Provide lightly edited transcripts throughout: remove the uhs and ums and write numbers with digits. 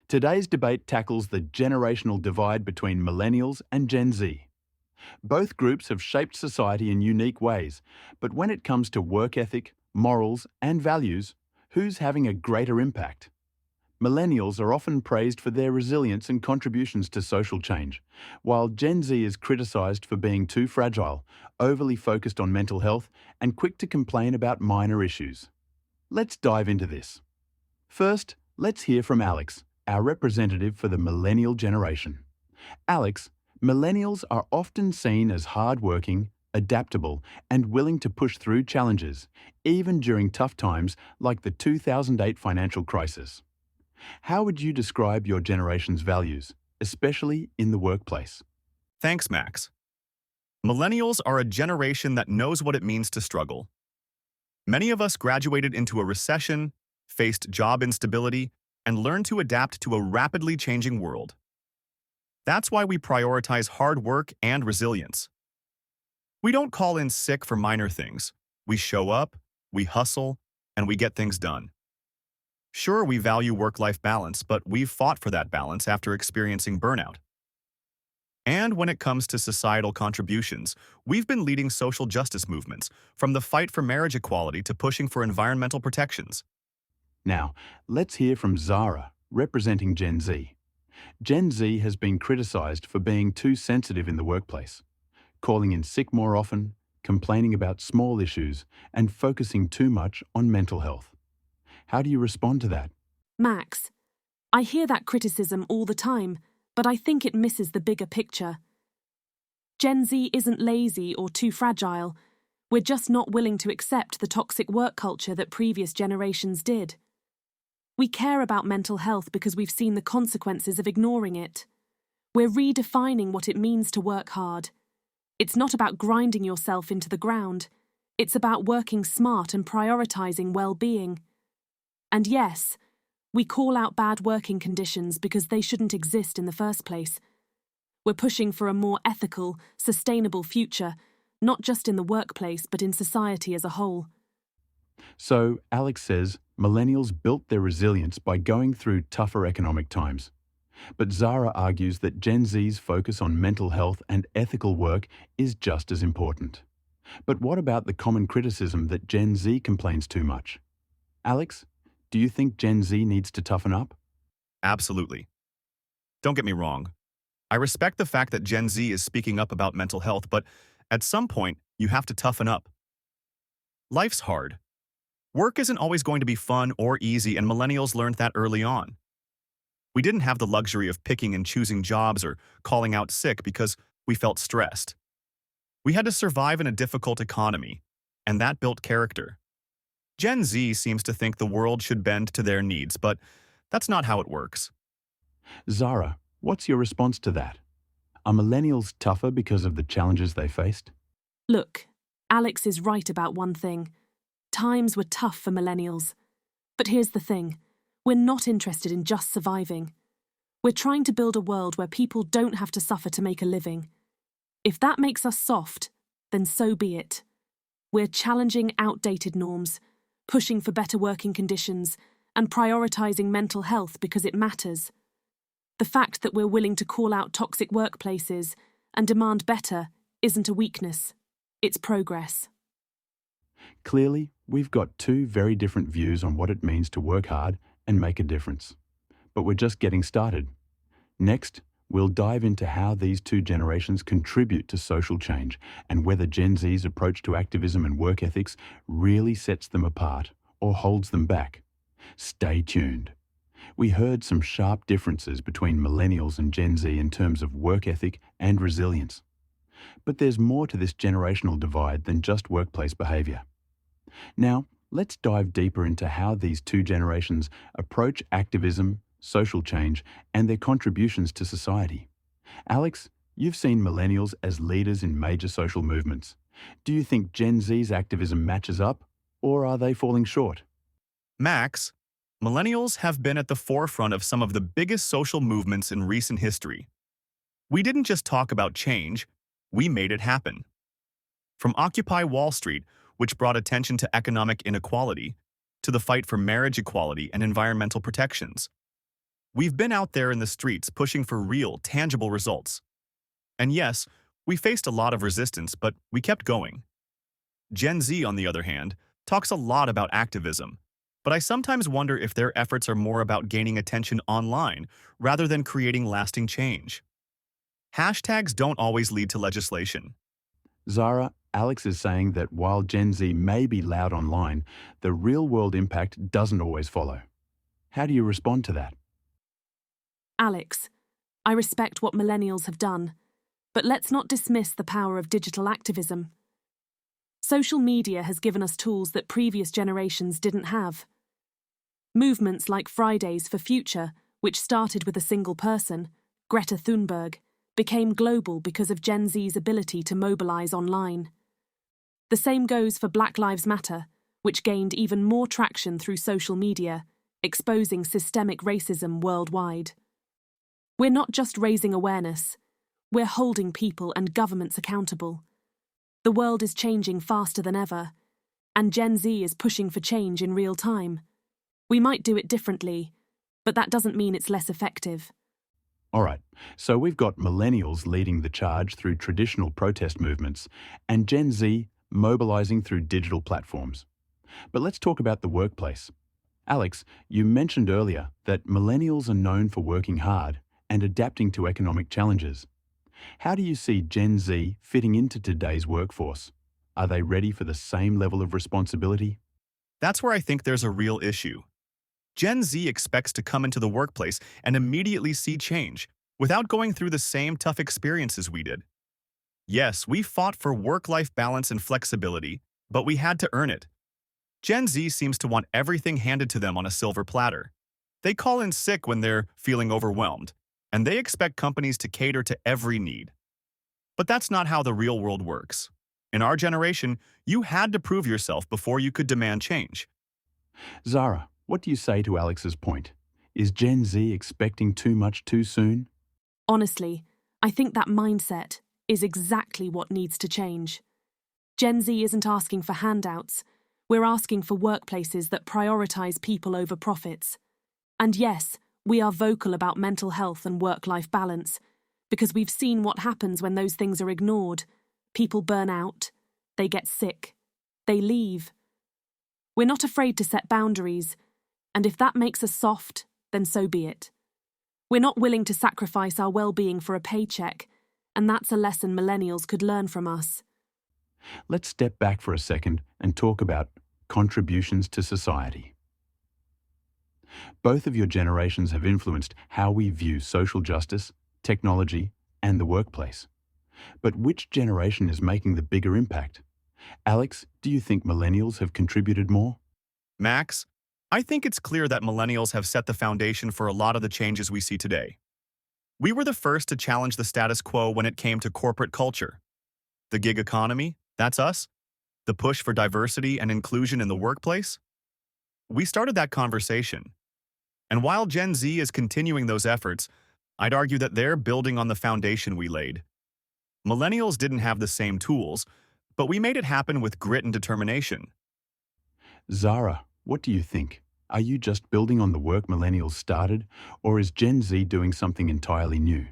Today's debate tackles the generational divide between Millennials and Gen Z. Both groups have shaped society in unique ways, but when it comes to work ethic, morals, and values, who's having a greater impact? Millennials are often praised for their resilience and contributions to social change, while Gen Z is criticised for being too fragile, overly focused on mental health, and quick to complain about minor issues. Let's dive into this. First, let's hear from Alex, our representative for the millennial generation. Alex, millennials are often seen as hardworking, adaptable, and willing to push through challenges, even during tough times like the 2008 financial crisis. How would you describe your generation's values, especially in the workplace? Thanks, Max. Millennials are a generation that knows what it means to struggle. Many of us graduated into a recession, faced job instability, and learned to adapt to a rapidly changing world. That's why we prioritize hard work and resilience. We don't call in sick for minor things. We show up, we hustle, and we get things done. Sure, we value work-life balance, but we've fought for that balance after experiencing burnout. And when it comes to societal contributions, we've been leading social justice movements, from the fight for marriage equality to pushing for environmental protections. Now, let's hear from Zara, representing Gen Z. Gen Z has been criticised for being too sensitive in the workplace, calling in sick more often, complaining about small issues, and focusing too much on mental health. How do you respond to that? Max, I hear that criticism all the time, but I think it misses the bigger picture. Gen Z isn't lazy or too fragile. We're just not willing to accept the toxic work culture that previous generations did. We care about mental health because we've seen the consequences of ignoring it. We're redefining what it means to work hard. It's not about grinding yourself into the ground. It's about working smart and prioritizing well-being. And yes, we call out bad working conditions because they shouldn't exist in the first place. We're pushing for a more ethical, sustainable future, not just in the workplace but in society as a whole. So, Alex says millennials built their resilience by going through tougher economic times. But Zara argues that Gen Z's focus on mental health and ethical work is just as important. But what about the common criticism that Gen Z complains too much? Alex, do you think Gen Z needs to toughen up? Absolutely. Don't get me wrong. I respect the fact that Gen Z is speaking up about mental health, but at some point, you have to toughen up. Life's hard. Work isn't always going to be fun or easy, and millennials learned that early on. We didn't have the luxury of picking and choosing jobs or calling out sick because we felt stressed. We had to survive in a difficult economy, and that built character. Gen Z seems to think the world should bend to their needs, but that's not how it works. Zara, what's your response to that? Are millennials tougher because of the challenges they faced? Look, Alex is right about one thing. Times were tough for millennials. But here's the thing. We're not interested in just surviving. We're trying to build a world where people don't have to suffer to make a living. If that makes us soft, then so be it. We're challenging outdated norms, pushing for better working conditions, and prioritizing mental health because it matters. The fact that we're willing to call out toxic workplaces and demand better isn't a weakness. It's progress. Clearly, we've got two very different views on what it means to work hard and make a difference. But we're just getting started. Next, we'll dive into how these two generations contribute to social change and whether Gen Z's approach to activism and work ethics really sets them apart or holds them back. Stay tuned. We heard some sharp differences between millennials and Gen Z in terms of work ethic and resilience. But there's more to this generational divide than just workplace behaviour. Now, let's dive deeper into how these two generations approach activism, social change, and their contributions to society. Alex, you've seen millennials as leaders in major social movements. Do you think Gen Z's activism matches up, or are they falling short? Max, millennials have been at the forefront of some of the biggest social movements in recent history. We didn't just talk about change, we made it happen. From Occupy Wall Street, which brought attention to economic inequality, to the fight for marriage equality and environmental protections. We've been out there in the streets pushing for real, tangible results. And yes, we faced a lot of resistance, but we kept going. Gen Z, on the other hand, talks a lot about activism, but I sometimes wonder if their efforts are more about gaining attention online rather than creating lasting change. Hashtags don't always lead to legislation. Zara, Alex is saying that while Gen Z may be loud online, the real-world impact doesn't always follow. How do you respond to that? Alex, I respect what millennials have done, but let's not dismiss the power of digital activism. Social media has given us tools that previous generations didn't have. Movements like Fridays for Future, which started with a single person, Greta Thunberg, became global because of Gen Z's ability to mobilize online. The same goes for Black Lives Matter, which gained even more traction through social media, exposing systemic racism worldwide. We're not just raising awareness, we're holding people and governments accountable. The world is changing faster than ever, and Gen Z is pushing for change in real time. We might do it differently, but that doesn't mean it's less effective. All right, so we've got millennials leading the charge through traditional protest movements and Gen Z mobilizing through digital platforms. But let's talk about the workplace. Alex, you mentioned earlier that millennials are known for working hard and adapting to economic challenges. How do you see Gen Z fitting into today's workforce? Are they ready for the same level of responsibility? That's where I think there's a real issue. Gen Z expects to come into the workplace and immediately see change, without going through the same tough experiences we did. Yes, we fought for work-life balance and flexibility, but we had to earn it. Gen Z seems to want everything handed to them on a silver platter. They call in sick when they're feeling overwhelmed, and they expect companies to cater to every need. But that's not how the real world works. In our generation, you had to prove yourself before you could demand change. Zara, what do you say to Alex's point? Is Gen Z expecting too much too soon? Honestly, I think that mindset is exactly what needs to change. Gen Z isn't asking for handouts. We're asking for workplaces that prioritize people over profits. And yes, we are vocal about mental health and work-life balance, because we've seen what happens when those things are ignored. People burn out, they get sick, they leave. We're not afraid to set boundaries, and if that makes us soft, then so be it. We're not willing to sacrifice our well-being for a paycheck, and that's a lesson millennials could learn from us. Let's step back for a second and talk about contributions to society. Both of your generations have influenced how we view social justice, technology, and the workplace. But which generation is making the bigger impact? Alex, do you think millennials have contributed more? Max, I think it's clear that millennials have set the foundation for a lot of the changes we see today. We were the first to challenge the status quo when it came to corporate culture. The gig economy, that's us. The push for diversity and inclusion in the workplace. We started that conversation. And while Gen Z is continuing those efforts, I'd argue that they're building on the foundation we laid. Millennials didn't have the same tools, but we made it happen with grit and determination. Zara, what do you think? Are you just building on the work millennials started, or is Gen Z doing something entirely new?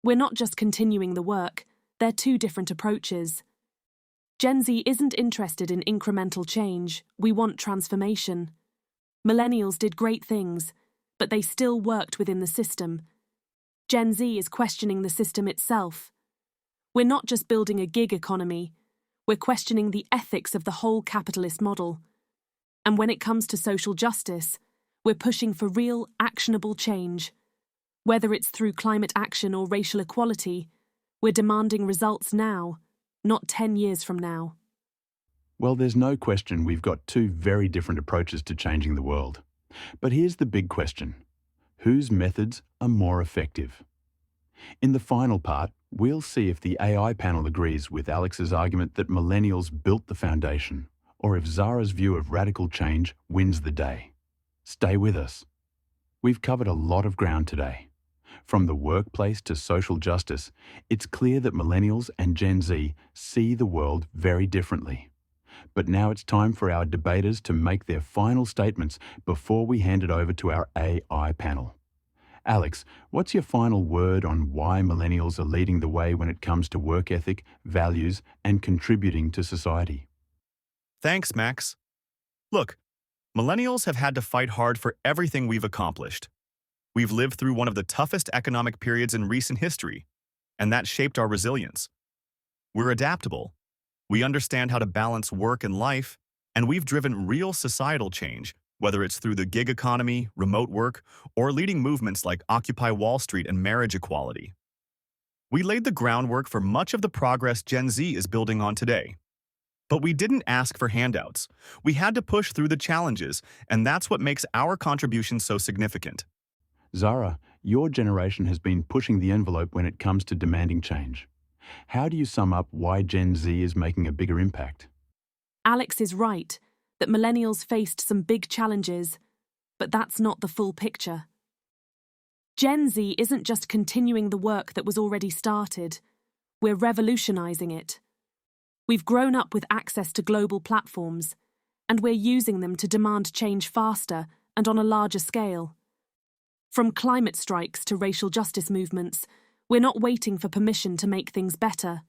We're not just continuing the work, they're two different approaches. Gen Z isn't interested in incremental change, we want transformation. Millennials did great things, but they still worked within the system. Gen Z is questioning the system itself. We're not just building a gig economy, we're questioning the ethics of the whole capitalist model. And when it comes to social justice, we're pushing for real, actionable change. Whether it's through climate action or racial equality, we're demanding results now, not 10 years from now. Well, there's no question we've got two very different approaches to changing the world. But here's the big question. Whose methods are more effective? In the final part, we'll see if the AI panel agrees with Alex's argument that millennials built the foundation, or if Zara's view of radical change wins the day. Stay with us. We've covered a lot of ground today. From the workplace to social justice, it's clear that millennials and Gen Z see the world very differently. But now it's time for our debaters to make their final statements before we hand it over to our AI panel. Alex, what's your final word on why millennials are leading the way when it comes to work ethic, values, and contributing to society? Thanks, Max. Look, millennials have had to fight hard for everything we've accomplished. We've lived through one of the toughest economic periods in recent history, and that shaped our resilience. We're adaptable. We understand how to balance work and life, and we've driven real societal change, whether it's through the gig economy, remote work, or leading movements like Occupy Wall Street and marriage equality. We laid the groundwork for much of the progress Gen Z is building on today. But we didn't ask for handouts. We had to push through the challenges, and that's what makes our contribution so significant. Zara, your generation has been pushing the envelope when it comes to demanding change. How do you sum up why Gen Z is making a bigger impact? Alex is right that millennials faced some big challenges, but that's not the full picture. Gen Z isn't just continuing the work that was already started, we're revolutionizing it. We've grown up with access to global platforms, and we're using them to demand change faster and on a larger scale. From climate strikes to racial justice movements, we're not waiting for permission to make things better.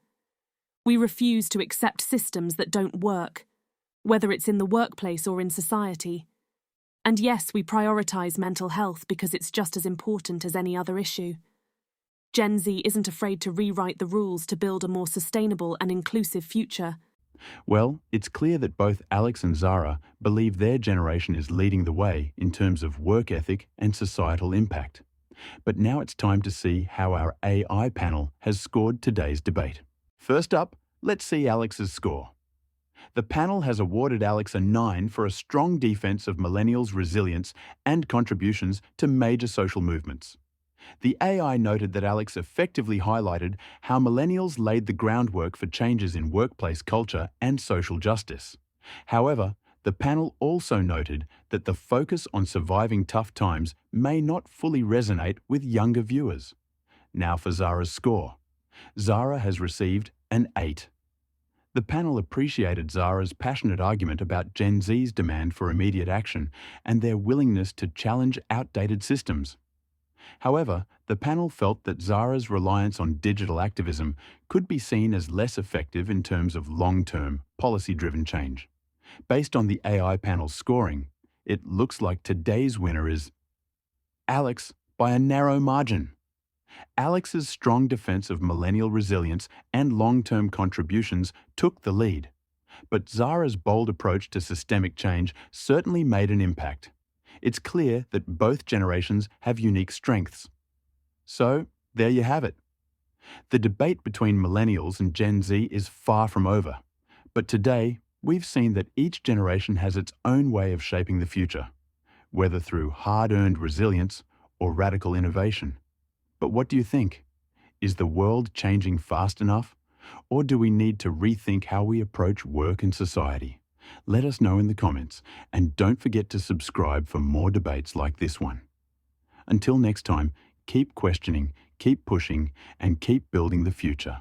We refuse to accept systems that don't work, whether it's in the workplace or in society. And yes, we prioritize mental health because it's just as important as any other issue. Gen Z isn't afraid to rewrite the rules to build a more sustainable and inclusive future. Well, it's clear that both Alex and Zara believe their generation is leading the way in terms of work ethic and societal impact. But now it's time to see how our AI panel has scored today's debate. First up, let's see Alex's score. The panel has awarded Alex a 9 for a strong defense of millennials' resilience and contributions to major social movements. The AI noted that Alex effectively highlighted how millennials laid the groundwork for changes in workplace culture and social justice. However, the panel also noted that the focus on surviving tough times may not fully resonate with younger viewers. Now for Zara's score. Zara has received an 8. The panel appreciated Zara's passionate argument about Gen Z's demand for immediate action and their willingness to challenge outdated systems. However, the panel felt that Zara's reliance on digital activism could be seen as less effective in terms of long-term, policy-driven change. Based on the AI panel's scoring, it looks like today's winner is Alex by a narrow margin. Alex's strong defense of millennial resilience and long-term contributions took the lead. But Zara's bold approach to systemic change certainly made an impact. It's clear that both generations have unique strengths. So, there you have it. The debate between millennials and Gen Z is far from over. But today, we've seen that each generation has its own way of shaping the future, whether through hard-earned resilience or radical innovation. But what do you think? Is the world changing fast enough? Or do we need to rethink how we approach work and society? Let us know in the comments, and don't forget to subscribe for more debates like this one. Until next time, keep questioning, keep pushing, and keep building the future.